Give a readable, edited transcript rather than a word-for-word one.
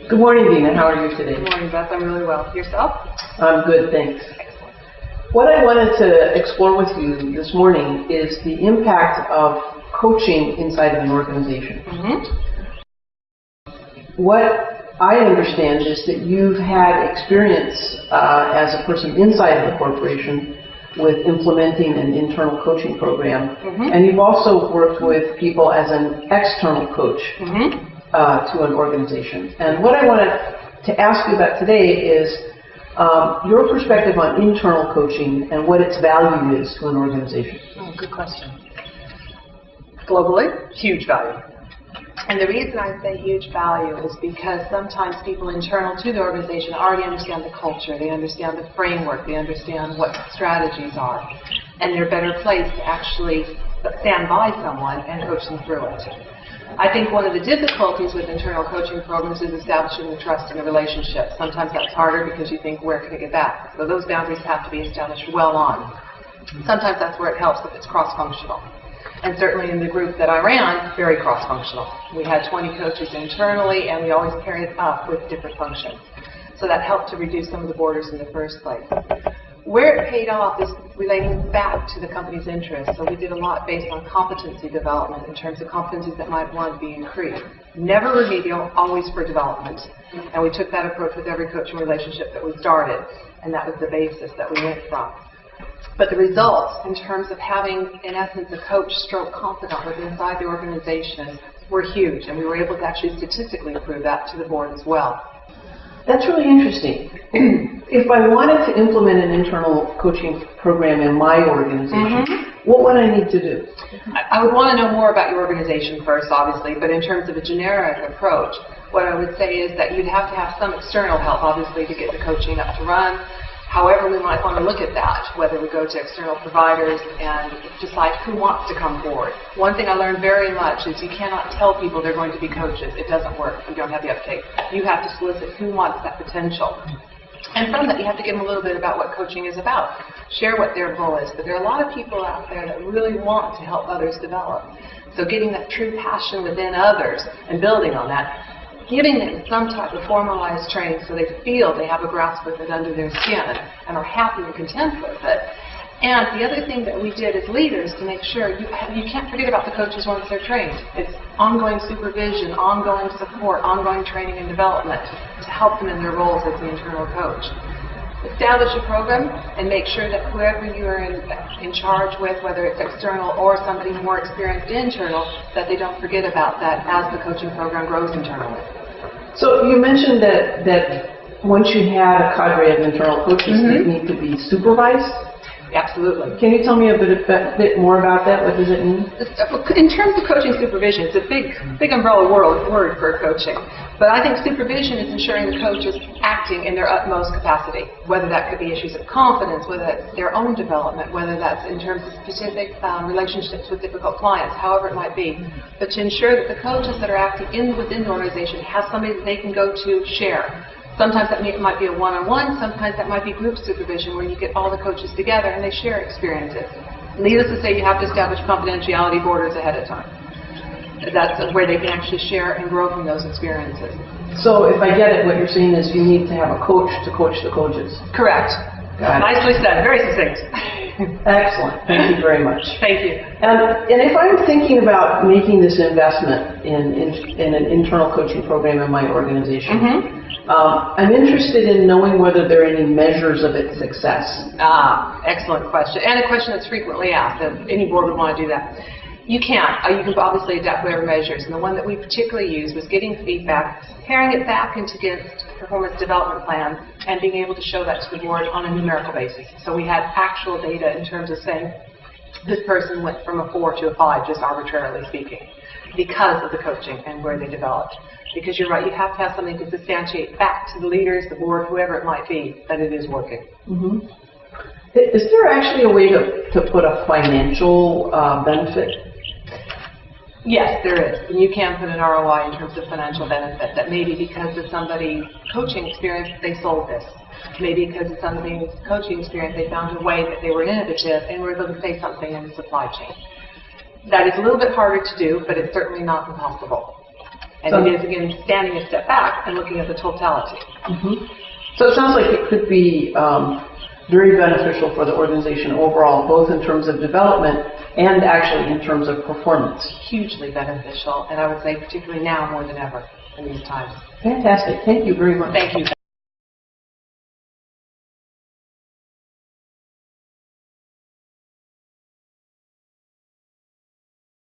Good morning, Deena. How are you today? Good morning, Beth. I'm really well. Yourself? I'm good, thanks. Excellent. What I wanted to explore with you this morning is the impact of coaching inside of an organization. What I understand is that you've had experience as a person inside of the corporation with implementing an internal coaching program, and you've also worked with people as an external coach to an organization. And what I wanted to ask you about today is your perspective on internal coaching and what its value is to an organization. Oh, good question. Globally, huge value. And the reason I say huge value is because sometimes people internal to the organization already understand the culture, they understand the framework, they understand what strategies are, and they're better placed to actually stand by someone and coach them through it. I think one of the difficulties with internal coaching programs is establishing the trust in the relationship. Sometimes that's harder because you think, where can I get back? So those boundaries have to be established well on. Sometimes that's where it helps if it's cross-functional. And certainly in the group that I ran, very cross-functional. We had 20 coaches internally, and we always paired up with different functions. So that helped to reduce some of the borders in the first place. Where it paid off is relating back to the company's interests. So we did a lot based on competency development in terms of competencies that might want to be increased. Never remedial, always for development. And we took that approach with every coaching relationship that we started, and that was the basis that we went from. But the results, in terms of having, in essence, a coach stroke confidant within inside the organization were huge, and we were able to actually statistically prove that to the board as well. That's really interesting. If I wanted to implement an internal coaching program in my organization, what would I need to do? I would want to know more about your organization first, obviously, but in terms of a generic approach, what I would say is that you'd have to have some external help, obviously, to get the coaching up to run. However, we might want to look at that, whether we go to external providers and decide who wants to come forward. One thing I learned very much is you cannot tell people they're going to be coaches. It doesn't work if you don't have the uptake. You have to solicit who wants that potential. And from that, you have to give them a little bit about what coaching is about. Share what their goal is. But there are a lot of people out there that really want to help others develop. So getting that true passion within others and building on that, giving them some type of formalized training so they feel they have a grasp with it under their skin and are happy and content with it. And the other thing that we did as leaders to make sure you can't forget about the coaches once they're trained. It's ongoing supervision, ongoing support, ongoing training and development to help them in their roles as the internal coach. Establish a program and make sure that whoever you are in charge with, whether it's external or somebody more experienced internal, that they don't forget about that as the coaching program grows internally. So you mentioned that once you had a cadre of internal coaches, they need to be supervised? Absolutely. Can you tell me a bit more about that? What does it mean? In terms of coaching supervision, it's a big umbrella word for coaching. But I think supervision is ensuring the coach is acting in their utmost capacity, whether that could be issues of confidence, whether that's their own development, whether that's in terms of specific relationships with difficult clients, however it might be. But to ensure that the coaches that are acting within the organization have somebody that they can go to share. Sometimes that might be a one-on-one, sometimes that might be group supervision where you get all the coaches together and they share experiences. Needless to say, you have to establish confidentiality borders ahead of time. That's where they can actually share and grow from those experiences. So if I get it, what you're saying is you need to have a coach to coach the coaches. Correct. Nicely said. Very succinct. Excellent. Thank you very much. Thank you. And if I'm thinking about making this investment in an internal coaching program in my organization, I'm interested in knowing whether there are any measures of its success. Excellent question. And a question that's frequently asked, and any board would want to do that. You can. You can obviously adapt whatever measures. And the one that we particularly used was getting feedback, pairing it back into performance development plans, and being able to show that to the board on a numerical basis. So we had actual data in terms of saying, this person went from a 4 to a 5, just arbitrarily speaking, because of the coaching and where they developed. Because you're right, you have to have something to substantiate back to the leaders, the board, whoever it might be, that it is working. Is there actually a way to put a financial benefit? Yes, there is. And you can put an ROI in terms of financial benefit. That maybe because of somebody's coaching experience, they sold this. Maybe because of somebody's coaching experience, they found a way that they were innovative and were able to say something in the supply chain. That is a little bit harder to do, but it's certainly not impossible. And So- it is, again, standing a step back and looking at the totality. So it sounds like it could be very beneficial for the organization overall, both in terms of development and actually in terms of performance. Hugely beneficial, and I would say particularly now more than ever in these times. Fantastic. Thank you very much. Thank you.